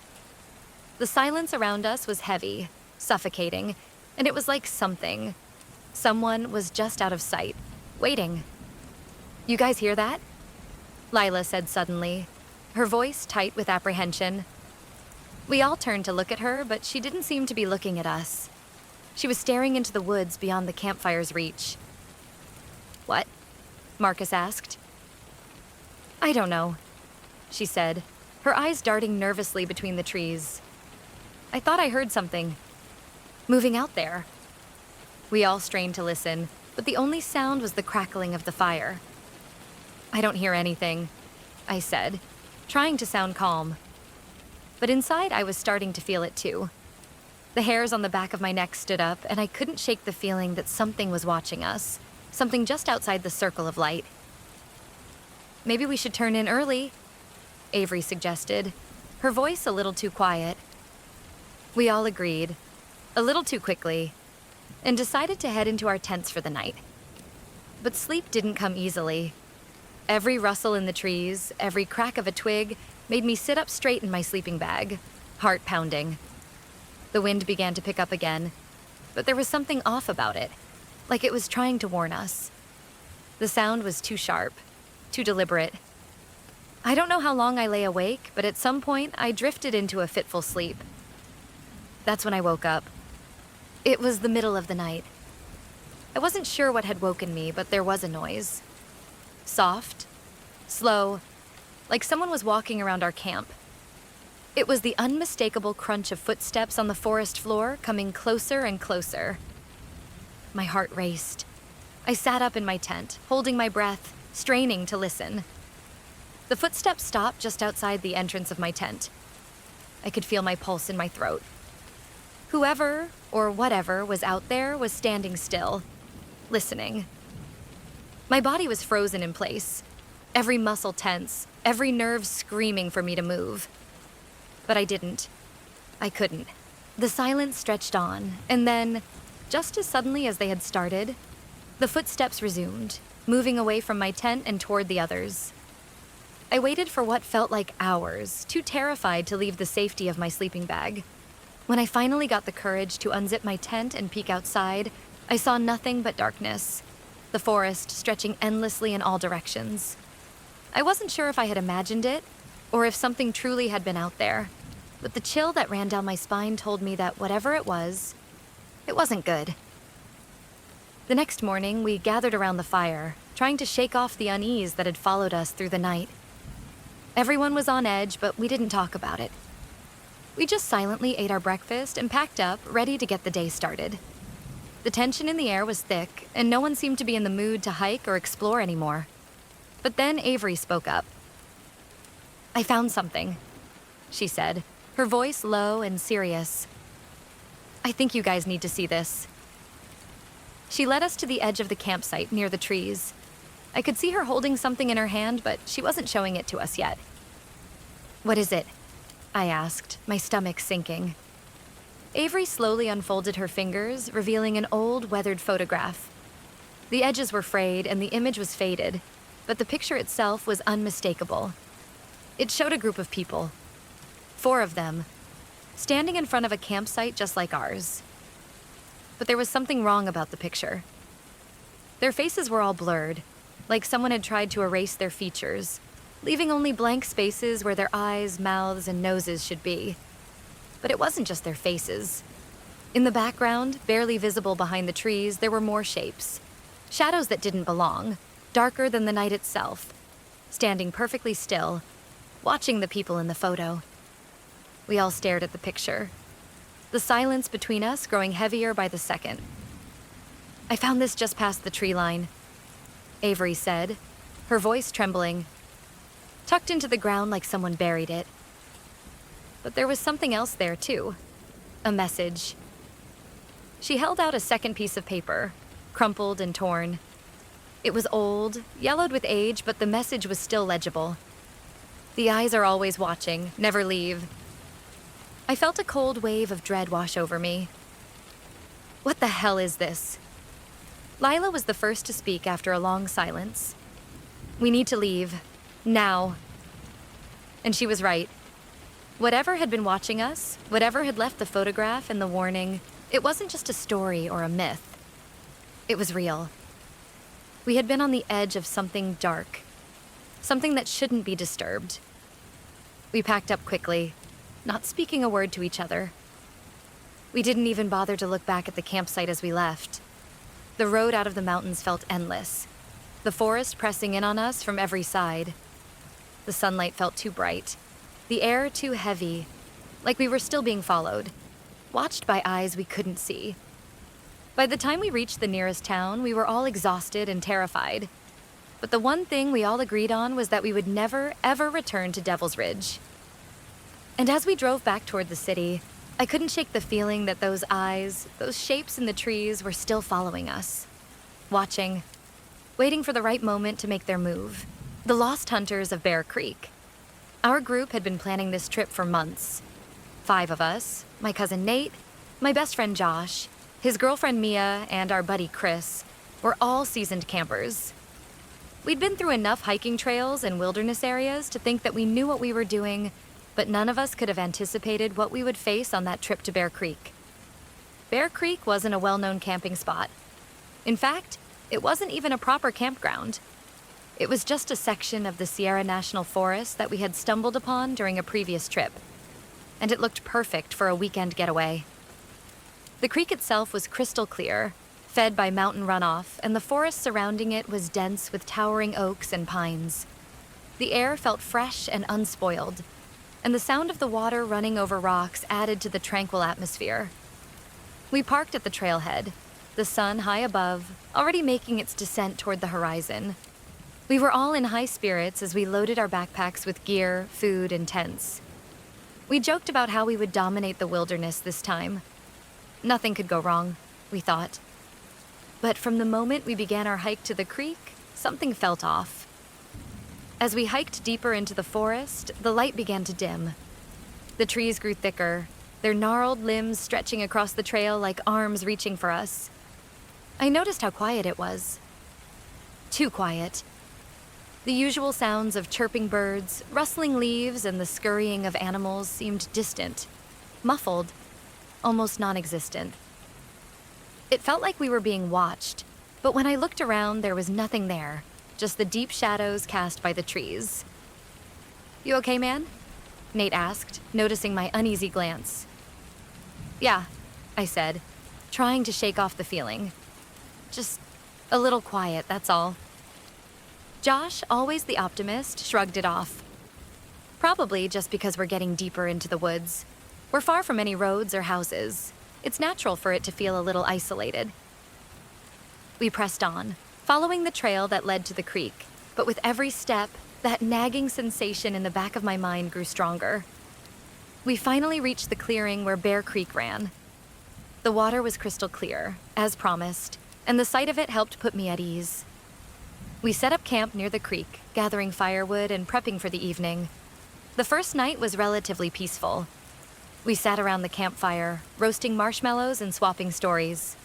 The silence around us was heavy, suffocating, and it was like someone was just out of sight, waiting. You guys hear that? Lila said suddenly, her voice tight with apprehension. We all turned to look at her, but she didn't seem to be looking at us. She was staring into the woods beyond the campfire's reach. What? Marcus asked. I don't know, she said, her eyes darting nervously between the trees. I thought I heard something. Moving out there. We all strained to listen, but the only sound was the crackling of the fire. I don't hear anything, I said, trying to sound calm. But inside, I was starting to feel it too. The hairs on the back of my neck stood up, and I couldn't shake the feeling that something was watching us, something just outside the circle of light. Maybe we should turn in early, Avery suggested, her voice a little too quiet. We all agreed, a little too quickly, and decided to head into our tents for the night. But sleep didn't come easily. Every rustle in the trees, every crack of a twig, made me sit up straight in my sleeping bag, heart pounding. The wind began to pick up again, but there was something off about it, like it was trying to warn us. The sound was too sharp, too deliberate. I don't know how long I lay awake, but at some point I drifted into a fitful sleep. That's when I woke up. It was the middle of the night. I wasn't sure what had woken me, but there was a noise. Soft, slow, like someone was walking around our camp. It was the unmistakable crunch of footsteps on the forest floor coming closer and closer. My heart raced. I sat up in my tent, holding my breath, straining to listen. The footsteps stopped just outside the entrance of my tent. I could feel my pulse in my throat. Whoever, or whatever, was out there was standing still, listening. My body was frozen in place, every muscle tense, every nerve screaming for me to move. But I didn't. I couldn't. The silence stretched on, and then, just as suddenly as they had started, the footsteps resumed, moving away from my tent and toward the others. I waited for what felt like hours, too terrified to leave the safety of my sleeping bag. When I finally got the courage to unzip my tent and peek outside, I saw nothing but darkness, the forest stretching endlessly in all directions. I wasn't sure if I had imagined it, or if something truly had been out there. but the chill that ran down my spine told me that whatever it wasn't good. The next morning, we gathered around the fire, trying to shake off the unease that had followed us through the night. Everyone was on edge, but we didn't talk about it. We just silently ate our breakfast and packed up, ready to get the day started. The tension in the air was thick, and no one seemed to be in the mood to hike or explore anymore. But then Avery spoke up. "I found something," she said, her voice low and serious. "I think you guys need to see this." She led us to the edge of the campsite near the trees. I could see her holding something in her hand, but she wasn't showing it to us yet. "What is it?" I asked, my stomach sinking. Avery slowly unfolded her fingers, revealing an old, weathered photograph. The edges were frayed and the image was faded, but the picture itself was unmistakable. It showed a group of people, 4 of them, standing in front of a campsite just like ours. But there was something wrong about the picture. Their faces were all blurred, like someone had tried to erase their features, leaving only blank spaces where their eyes, mouths, and noses should be. But it wasn't just their faces. In the background, barely visible behind the trees, there were more shapes. Shadows that didn't belong, darker than the night itself, standing perfectly still, watching the people in the photo. We all stared at the picture, the silence between us growing heavier by the second. "I found this just past the tree line," Avery said, her voice trembling, tucked into the ground like someone buried it. But there was something else there, too. A message. She held out a second piece of paper, crumpled and torn. It was old, yellowed with age, but the message was still legible. "The eyes are always watching, never leave." I felt a cold wave of dread wash over me. "What the hell is this?" Lila was the first to speak after a long silence. "We need to leave. Now." And she was right. Whatever had been watching us, whatever had left the photograph and the warning, it wasn't just a story or a myth. It was real. We had been on the edge of something dark, something that shouldn't be disturbed. We packed up quickly, not speaking a word to each other. We didn't even bother to look back at the campsite as we left. The road out of the mountains felt endless, the forest pressing in on us from every side. The sunlight felt too bright, the air too heavy, like we were still being followed, watched by eyes we couldn't see. By the time we reached the nearest town, we were all exhausted and terrified. But the one thing we all agreed on was that we would never, ever return to Devil's Ridge. And as we drove back toward the city, I couldn't shake the feeling that those eyes, those shapes in the trees were still following us, watching, waiting for the right moment to make their move. The Lost Hunters of Bear Creek. Our group had been planning this trip for months. 5 of us, my cousin Nate, my best friend Josh, his girlfriend Mia, and our buddy Chris, were all seasoned campers. We'd been through enough hiking trails and wilderness areas to think that we knew what we were doing, but none of us could have anticipated what we would face on that trip to Bear Creek. Bear Creek wasn't a well-known camping spot. In fact, it wasn't even a proper campground. It was just a section of the Sierra National Forest that we had stumbled upon during a previous trip, and it looked perfect for a weekend getaway. The creek itself was crystal clear, fed by mountain runoff, and the forest surrounding it was dense with towering oaks and pines. The air felt fresh and unspoiled, and the sound of the water running over rocks added to the tranquil atmosphere. We parked at the trailhead, the sun high above, already making its descent toward the horizon. We were all in high spirits as we loaded our backpacks with gear, food, and tents. We joked about how we would dominate the wilderness this time. Nothing could go wrong, we thought. But from the moment we began our hike to the creek, something felt off. As we hiked deeper into the forest, the light began to dim. The trees grew thicker, their gnarled limbs stretching across the trail like arms reaching for us. I noticed how quiet it was. Too quiet. The usual sounds of chirping birds, rustling leaves, and the scurrying of animals seemed distant, muffled, almost non-existent. It felt like we were being watched, but when I looked around, there was nothing there, just the deep shadows cast by the trees. "You okay, man?" Nate asked, noticing my uneasy glance. Yeah, I said, trying to shake off the feeling. Just a little quiet, that's all. Josh, always the optimist, shrugged it off. Probably just because we're getting deeper into the woods. We're far from any roads or houses. It's natural for it to feel a little isolated. We pressed on, following the trail that led to the creek, but with every step, that nagging sensation in the back of my mind grew stronger. We finally reached the clearing where Bear Creek ran. The water was crystal clear, as promised, and the sight of it helped put me at ease. We set up camp near the creek, gathering firewood and prepping for the evening. The first night was relatively peaceful. We sat around the campfire, roasting marshmallows and swapping stories.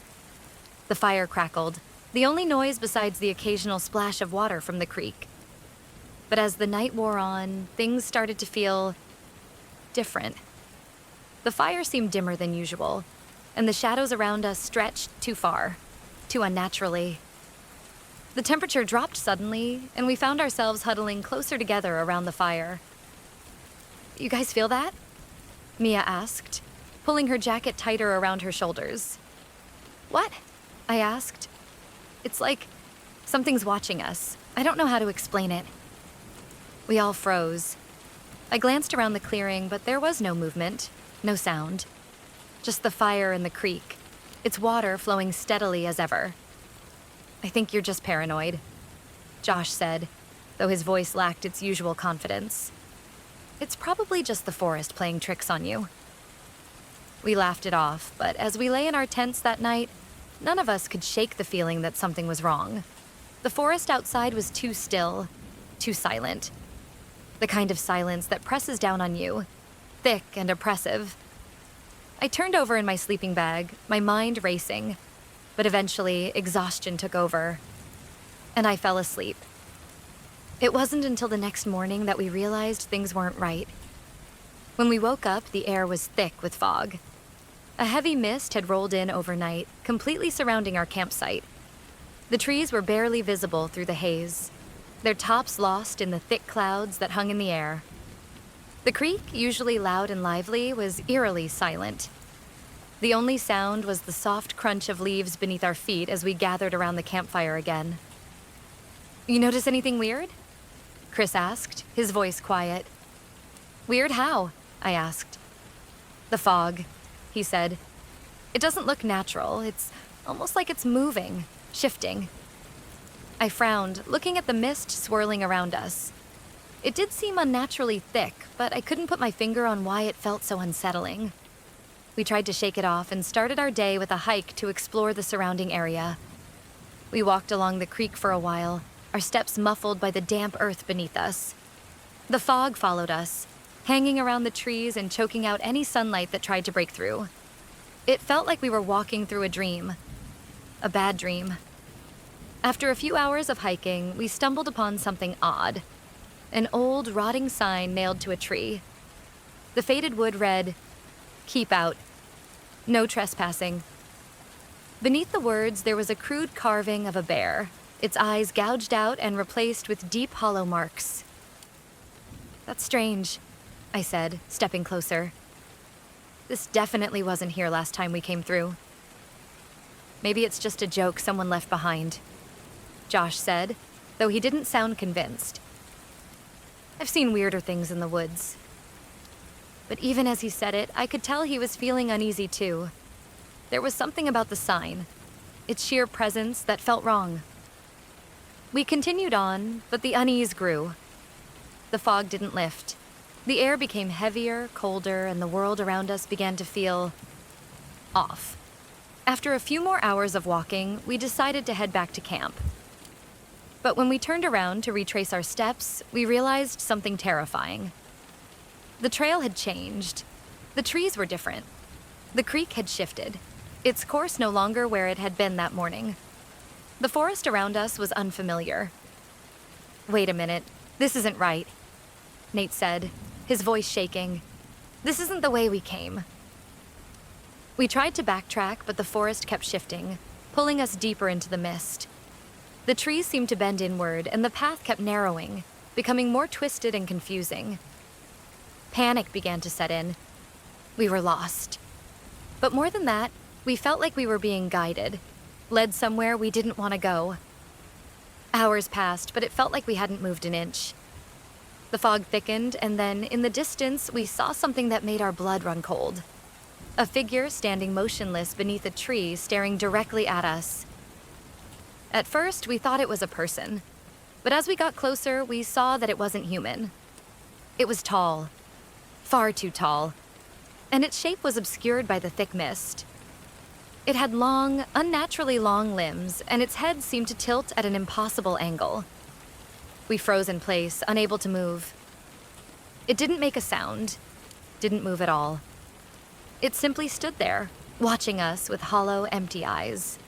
The fire crackled, the only noise besides the occasional splash of water from the creek. But as the night wore on, things started to feel different. The fire seemed dimmer than usual, and the shadows around us stretched too far, too unnaturally. The temperature dropped suddenly, and we found ourselves huddling closer together around the fire. You guys feel that? Mia asked, pulling her jacket tighter around her shoulders. What? I asked. It's like something's watching us. I don't know how to explain it. We all froze. I glanced around the clearing, but there was no movement, no sound. Just the fire and the creek, its water flowing steadily as ever. I think you're just paranoid, Josh said, though his voice lacked its usual confidence. It's probably just the forest playing tricks on you. We laughed it off, but as we lay in our tents that night, none of us could shake the feeling that something was wrong. The forest outside was too still, too silent. The kind of silence that presses down on you, thick and oppressive. I turned over in my sleeping bag, my mind racing, but eventually exhaustion took over, and I fell asleep. It wasn't until the next morning that we realized things weren't right. When we woke up, the air was thick with fog. A heavy mist had rolled in overnight, completely surrounding our campsite. The trees were barely visible through the haze, their tops lost in the thick clouds that hung in the air. The creek, usually loud and lively, was eerily silent. The only sound was the soft crunch of leaves beneath our feet as we gathered around the campfire again. You notice anything weird? Chris asked, his voice quiet. Weird how? I asked. The fog, he said. It doesn't look natural. It's almost like it's moving, shifting. I frowned, looking at the mist swirling around us. It did seem unnaturally thick, but I couldn't put my finger on why it felt so unsettling. We tried to shake it off and started our day with a hike to explore the surrounding area. We walked along the creek for a while, our steps muffled by the damp earth beneath us. The fog followed us, hanging around the trees and choking out any sunlight that tried to break through. It felt like we were walking through a dream. A bad dream. After a few hours of hiking, we stumbled upon something odd. An old, rotting sign nailed to a tree. The faded wood read, "Keep out. No trespassing." Beneath the words, there was a crude carving of a bear, its eyes gouged out and replaced with deep hollow marks. That's strange, I said, stepping closer. This definitely wasn't here last time we came through. Maybe it's just a joke someone left behind, Josh said, though he didn't sound convinced. I've seen weirder things in the woods. But even as he said it, I could tell he was feeling uneasy too. There was something about the sign, its sheer presence, that felt wrong. We continued on, but the unease grew. The fog didn't lift. The air became heavier, colder, and the world around us began to feel off. After a few more hours of walking, we decided to head back to camp. But when we turned around to retrace our steps, we realized something terrifying. The trail had changed. The trees were different. The creek had shifted, its course no longer where it had been that morning. The forest around us was unfamiliar. Wait a minute, this isn't right, Nate said, his voice shaking. This isn't the way we came. We tried to backtrack, but the forest kept shifting, pulling us deeper into the mist. The trees seemed to bend inward, and the path kept narrowing, becoming more twisted and confusing. Panic began to set in. We were lost. But more than that, we felt like we were being guided, led somewhere we didn't want to go. Hours passed, but it felt like we hadn't moved an inch. The fog thickened, and then, in the distance, we saw something that made our blood run cold. A figure standing motionless beneath a tree, staring directly at us. At first, we thought it was a person, but as we got closer, we saw that it wasn't human. It was tall, far too tall, and its shape was obscured by the thick mist. It had long, unnaturally long limbs, and its head seemed to tilt at an impossible angle. We froze in place, unable to move. It didn't make a sound, didn't move at all. It simply stood there, watching us with hollow, empty eyes.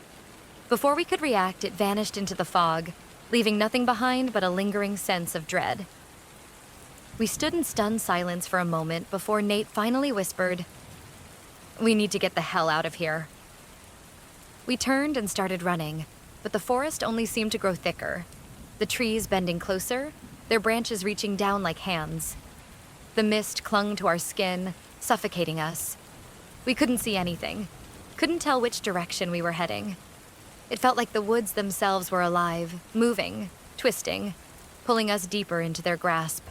Before we could react, it vanished into the fog, leaving nothing behind but a lingering sense of dread. We stood in stunned silence for a moment before Nate finally whispered, "We need to get the hell out of here." We turned and started running, but the forest only seemed to grow thicker, the trees bending closer, their branches reaching down like hands. The mist clung to our skin, suffocating us. We couldn't see anything, couldn't tell which direction we were heading. It felt like the woods themselves were alive, moving, twisting, pulling us deeper into their grasp.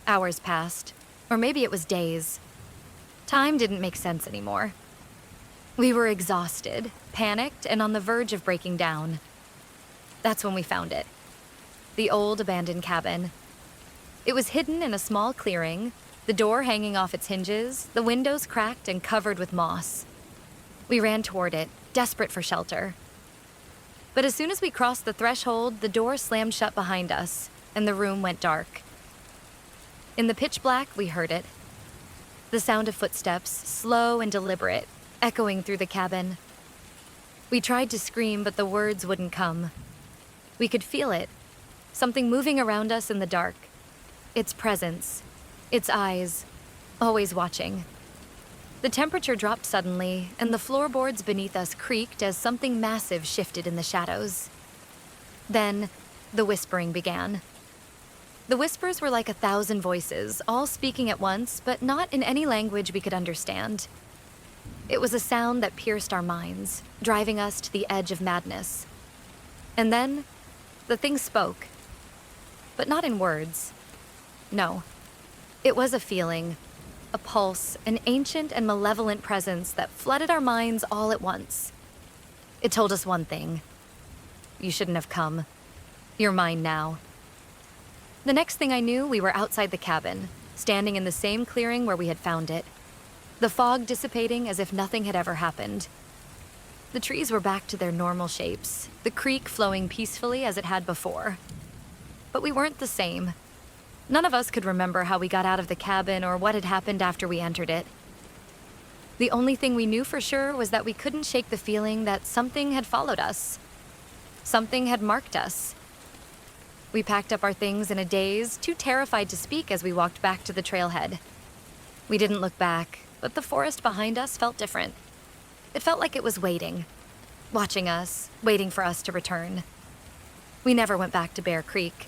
Hours passed, or maybe it was days. Time didn't make sense anymore. We were exhausted, panicked, and on the verge of breaking down. That's when we found it. The old abandoned cabin. It was hidden in a small clearing, the door hanging off its hinges, the windows cracked and covered with moss. We ran toward it, desperate for shelter. But as soon as we crossed the threshold, the door slammed shut behind us, and the room went dark. In the pitch black, we heard it. The sound of footsteps, slow and deliberate, echoing through the cabin. We tried to scream, but the words wouldn't come. We could feel it, something moving around us in the dark. Its presence, its eyes, always watching. The temperature dropped suddenly, and the floorboards beneath us creaked as something massive shifted in the shadows. Then, the whispering began. The whispers were like 1,000 voices, all speaking at once, but not in any language we could understand. It was a sound that pierced our minds, driving us to the edge of madness. And then, the thing spoke. But not in words. No. It was a feeling, a pulse, an ancient and malevolent presence that flooded our minds all at once. It told us one thing. You shouldn't have come. You're mine now. The next thing I knew, we were outside the cabin, standing in the same clearing where we had found it. The fog dissipating as if nothing had ever happened. The trees were back to their normal shapes, the creek flowing peacefully as it had before. But we weren't the same. None of us could remember how we got out of the cabin or what had happened after we entered it. The only thing we knew for sure was that we couldn't shake the feeling that something had followed us. Something had marked us. We packed up our things in a daze, too terrified to speak as we walked back to the trailhead. We didn't look back, but the forest behind us felt different. It felt like it was waiting, watching us, waiting for us to return. We never went back to Bear Creek.